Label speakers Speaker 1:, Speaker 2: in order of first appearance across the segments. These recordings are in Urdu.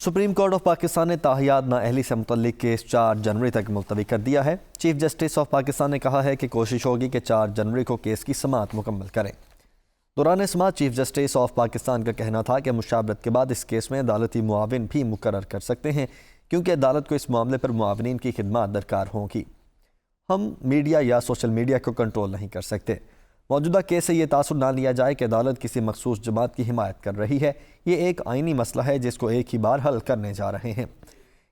Speaker 1: سپریم کورٹ آف پاکستان نے تاحیات نااہلی سے متعلق کیس 4 جنوری تک ملتوی کر دیا ہے۔ چیف جسٹس آف پاکستان نے کہا ہے کہ کوشش ہوگی کہ 4 جنوری کو کیس کی سماعت مکمل کریں۔ دوران سماعت چیف جسٹس آف پاکستان کا کہنا تھا کہ مشاورت کے بعد اس کیس میں عدالتی معاون بھی مقرر کر سکتے ہیں، کیونکہ عدالت کو اس معاملے پر معاونین کی خدمات درکار ہوں گی۔ ہم میڈیا یا سوشل میڈیا کو کنٹرول نہیں کر سکتے۔ موجودہ کیس سے یہ تاثر نہ لیا جائے کہ عدالت کسی مخصوص جماعت کی حمایت کر رہی ہے۔ یہ ایک آئینی مسئلہ ہے جس کو ایک ہی بار حل کرنے جا رہے ہیں۔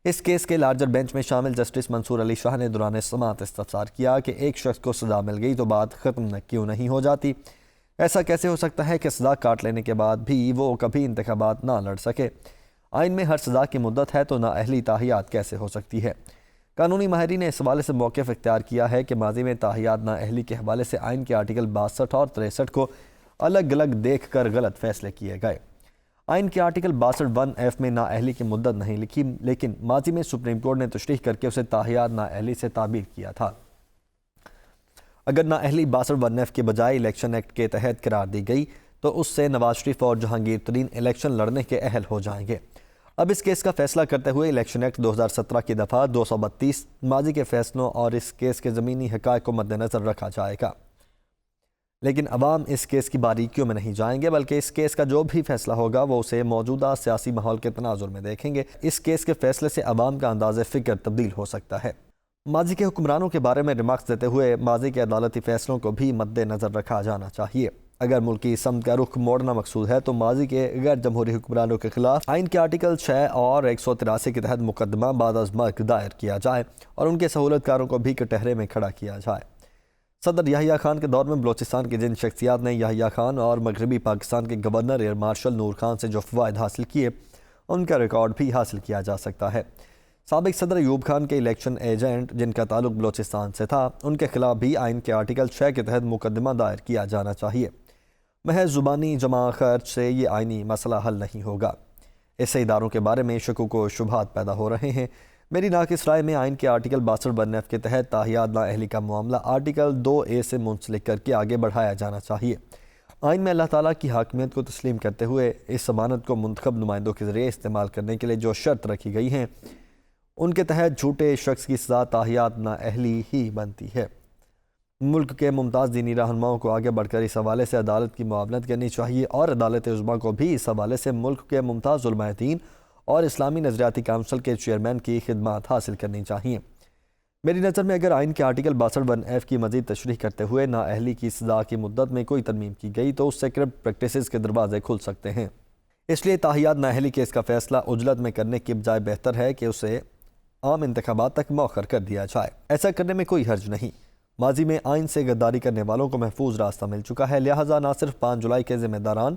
Speaker 1: اس کیس کے لارجر بینچ میں شامل جسٹس منصور علی شاہ نے دوران سماعت استفسار کیا کہ ایک شخص کو سزا مل گئی تو بات ختم کیوں نہیں ہو جاتی؟ ایسا کیسے ہو سکتا ہے کہ سزا کاٹ لینے کے بعد بھی وہ کبھی انتخابات نہ لڑ سکے؟ آئین میں ہر سزا کی مدت ہے تو نااہلی تاحیات کیسے ہو سکتی ہے؟ قانونی ماہرین نے اس حوالے سے موقف اختیار کیا ہے کہ ماضی میں تاحیات نااہلی کے حوالے سے آئین کے آرٹیکل 62 اور 63 کو الگ الگ دیکھ کر غلط فیصلے کیے گئے۔ آئین کے آرٹیکل 62(1)(f) میں نااہلی کی مدت نہیں لکھی، لیکن ماضی میں سپریم کورٹ نے تشریح کر کے اسے تاحیات نااہلی سے تعبیر کیا تھا۔ اگر نااہلی 62(1)(f) کے بجائے الیکشن ایکٹ کے تحت قرار دی گئی تو اس سے نواز شریف اور جہانگیر ترین الیکشن لڑنے کے اہل ہو جائیں گے۔ اب اس کیس کا فیصلہ کرتے ہوئے الیکشن ایکٹ 2017 کی دفعہ 232 ماضی کے فیصلوں اور اس کیس کے زمینی حقائق کو مد نظر رکھا جائے گا، لیکن عوام اس کیس کی باریکیوں میں نہیں جائیں گے، بلکہ اس کیس کا جو بھی فیصلہ ہوگا وہ اسے موجودہ سیاسی ماحول کے تناظر میں دیکھیں گے۔ اس کیس کے فیصلے سے عوام کا انداز فکر تبدیل ہو سکتا ہے۔ ماضی کے حکمرانوں کے بارے میں ریمارکس دیتے ہوئے ماضی کے عدالتی فیصلوں کو بھی مد نظر رکھا جانا چاہیے۔ اگر ملکی سمت کا رخ موڑنا مقصود ہے تو ماضی کے غیر جمہوری حکمرانوں کے خلاف آئین کے آرٹیکل 6 اور 183 کے تحت مقدمہ بعد از مرگ دائر کیا جائے اور ان کے سہولت کاروں کو بھی کٹہرے میں کھڑا کیا جائے۔ صدر یحییٰ خان کے دور میں بلوچستان کی جن شخصیات نے یحییٰ خان اور مغربی پاکستان کے گورنر ایئر مارشل نور خان سے جو فوائد حاصل کیے، ان کا ریکارڈ بھی حاصل کیا جا سکتا ہے۔ سابق صدر ایوب خان کے الیکشن ایجنٹ جن کا تعلق بلوچستان سے تھا، ان کے خلاف بھی آئین کے آرٹیکل 6 کے تحت مقدمہ دائر کیا جانا چاہیے۔ محض زبانی جمع خرچ سے یہ آئینی مسئلہ حل نہیں ہوگا۔ اس سے اداروں کے بارے میں شکوک و شبہات پیدا ہو رہے ہیں۔ میری ناقص رائے میں آئین کے آرٹیکل 62(1)(f) کے تحت تاحیات نااہلی کا معاملہ آرٹیکل 2(a) سے منسلک کر کے آگے بڑھایا جانا چاہیے۔ آئین میں اللہ تعالیٰ کی حاکمیت کو تسلیم کرتے ہوئے اس ضمانت کو منتخب نمائندوں کے ذریعے استعمال کرنے کے لیے جو شرط رکھی گئی ہیں، ان کے تحت جھوٹے شخص کی سزا تاحیات نااہلی ہی بنتی ہے۔ ملک کے ممتاز دینی رہنماؤں کو آگے بڑھ کر اس حوالے سے عدالت کی معاونت کرنی چاہیے اور عدالت عظمیٰ کو بھی اس حوالے سے ملک کے ممتاز علماء دین اور اسلامی نظریاتی کونسل کے چیئرمین کی خدمات حاصل کرنی چاہیے۔ میری نظر میں اگر آئین کے آرٹیکل 62(1)(f) کی مزید تشریح کرتے ہوئے نااہلی کی سزا کی مدت میں کوئی ترمیم کی گئی تو اس سے کرپٹ پریکٹسز کے دروازے کھل سکتے ہیں۔ اس لیے تاحیات نااہلی کیس کا فیصلہ عجلت میں کرنے کی بجائے بہتر ہے کہ اسے عام انتخابات تک مؤخر کر دیا جائے۔ ایسا کرنے میں کوئی حرج نہیں۔ ماضی میں آئین سے غداری کرنے والوں کو محفوظ راستہ مل چکا ہے، لہٰذا نہ صرف 5 جولائی کے ذمہ داران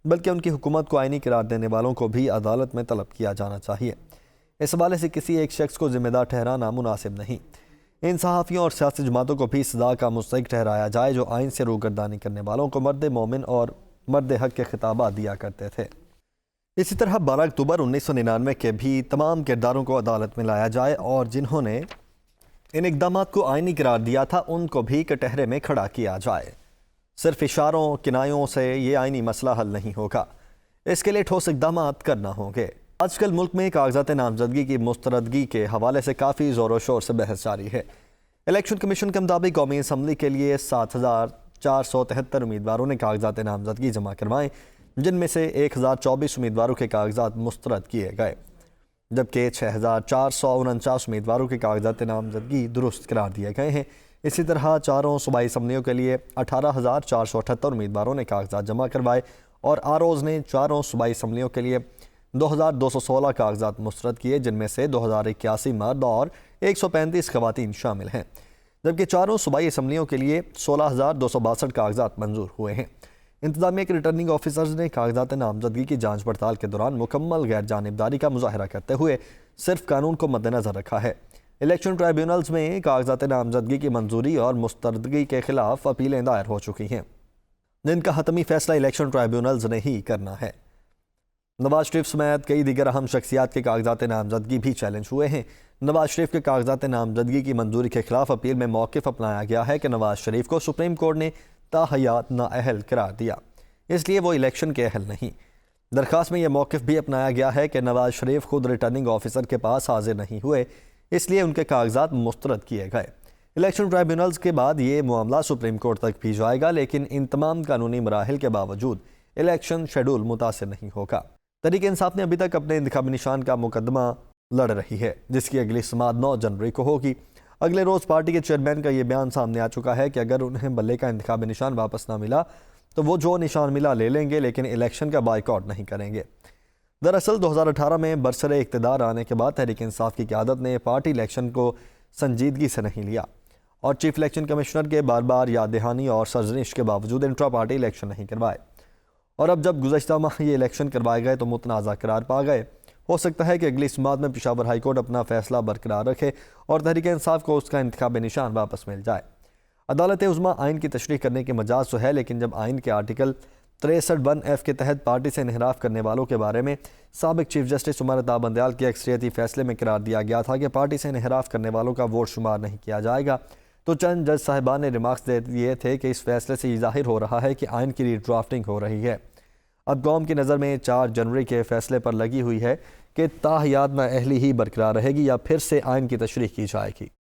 Speaker 1: بلکہ ان کی حکومت کو آئینی قرار دینے والوں کو بھی عدالت میں طلب کیا جانا چاہیے۔ اس حوالے سے کسی ایک شخص کو ذمہ دار ٹھہرانا مناسب نہیں۔ ان صحافیوں اور سیاسی جماعتوں کو بھی سزا کا مستحق ٹھہرایا جائے جو آئین سے روگردانی کرنے والوں کو مرد مومن اور مرد حق کے خطابات دیا کرتے تھے۔ اسی طرح 12 اکتوبر 1999 کے بھی تمام کرداروں کو عدالت میں لایا جائے اور جنہوں نے ان اقدامات کو آئینی قرار دیا تھا ان کو بھی کٹہرے میں کھڑا کیا جائے۔ صرف اشاروں کنایوں سے یہ آئینی مسئلہ حل نہیں ہوگا، اس کے لیے ٹھوس اقدامات کرنا ہوں گے۔ آج کل ملک میں کاغذات نامزدگی کی مستردگی کے حوالے سے کافی زور و شور سے بحث جاری ہے۔ الیکشن کمیشن کے مطابق قومی اسمبلی کے لیے 7473 امیدواروں نے کاغذات نامزدگی جمع کروائے، جن میں سے 1024 امیدواروں کے کاغذات مسترد کیے گئے، جبکہ 6449 امیدواروں کے کاغذات نامزدگی درست قرار دیے گئے ہیں۔ اسی طرح چاروں صوبائی اسمبلیوں کے لیے 18478 امیدواروں نے کاغذات جمع کروائے اور آروز نے چاروں صوبائی اسمبلیوں کے لیے 2216 کاغذات مسترد کیے، جن میں سے 2081 مرد اور 135 خواتین شامل ہیں، جبکہ چاروں صوبائی اسمبلیوں کے لیے 16262 کاغذات منظور ہوئے ہیں۔ انتظامیہ کے ریٹرننگ آفیسرز نے کاغذات نامزدگی کی جانچ پڑتال کے دوران مکمل غیر جانبداری کا مظاہرہ کرتے ہوئے صرف قانون کو مد نظر رکھا ہے۔ الیکشن ٹرائیبیونلز میں کاغذات نامزدگی کی منظوری اور مستردگی کے خلاف اپیلیں دائر ہو چکی ہیں، جن کا حتمی فیصلہ الیکشن ٹرائیبیونلز نے ہی کرنا ہے۔ نواز شریف سمیت کئی دیگر اہم شخصیات کے کاغذات نامزدگی بھی چیلنج ہوئے ہیں۔ نواز شریف کے کاغذات نامزدگی کی منظوری کے خلاف اپیل میں موقف اپنایا گیا ہے کہ نواز شریف کو سپریم کورٹ نے تاحیات نااہل قرار دیا، اس لیے وہ الیکشن کے اہل نہیں۔ درخواست میں یہ موقف بھی اپنایا گیا ہے کہ نواز شریف خود ریٹرننگ آفیسر کے پاس حاضر نہیں ہوئے، اس لیے ان کے کاغذات مسترد کیے گئے۔ الیکشن ٹرائبیونلز کے بعد یہ معاملہ سپریم کورٹ تک بھی جائے گا، لیکن ان تمام قانونی مراحل کے باوجود الیکشن شیڈول متاثر نہیں ہوگا۔ تحریک انصاف نے ابھی تک اپنے انتخابی نشان کا مقدمہ لڑ رہی ہے، جس کی اگلی سماعت 9 جنوری کو ہوگی۔ اگلے روز پارٹی کے چیئرمین کا یہ بیان سامنے آ چکا ہے کہ اگر انہیں بلے کا انتخابی نشان واپس نہ ملا تو وہ جو نشان ملا لے لیں گے، لیکن الیکشن کا بائیکاٹ نہیں کریں گے۔ دراصل 2018 میں برسر اقتدار آنے کے بعد تحریک انصاف کی قیادت نے پارٹی الیکشن کو سنجیدگی سے نہیں لیا اور چیف الیکشن کمشنر کے بار بار یاد دہانی اور سرزنش کے باوجود انٹرا پارٹی الیکشن نہیں کروائے، اور اب جب گزشتہ ماہ یہ الیکشن کروائے گئے تو متنازع قرار پا گئے۔ ہو سکتا ہے کہ اگلی سماعت میں پشاور ہائی کورٹ اپنا فیصلہ برقرار رکھے اور تحریک انصاف کو اس کا انتخابی نشان واپس مل جائے۔ عدالت عظمیٰ آئین کی تشریح کرنے کی مجاز تو ہے، لیکن جب آئین کے آرٹیکل 63(1)(f) کے تحت پارٹی سے انحراف کرنے والوں کے بارے میں سابق چیف جسٹس عمر عطا بندیال کے اکثریتی فیصلے میں قرار دیا گیا تھا کہ پارٹی سے انحراف کرنے والوں کا ووٹ شمار نہیں کیا جائے گا، تو چند جج صاحبان نے ریمارکس دے دیے تھے کہ اس فیصلے سے یہ ظاہر ہو رہا ہے کہ آئین کی ری ڈرافٹنگ ہو رہی ہے۔ اب قوم کی نظر میں 4 جنوری کے فیصلے پر لگی ہوئی ہے کہ تاحیات نااہلی ہی برقرار رہے گی یا پھر سے آئین کی تشریح کی جائے گی۔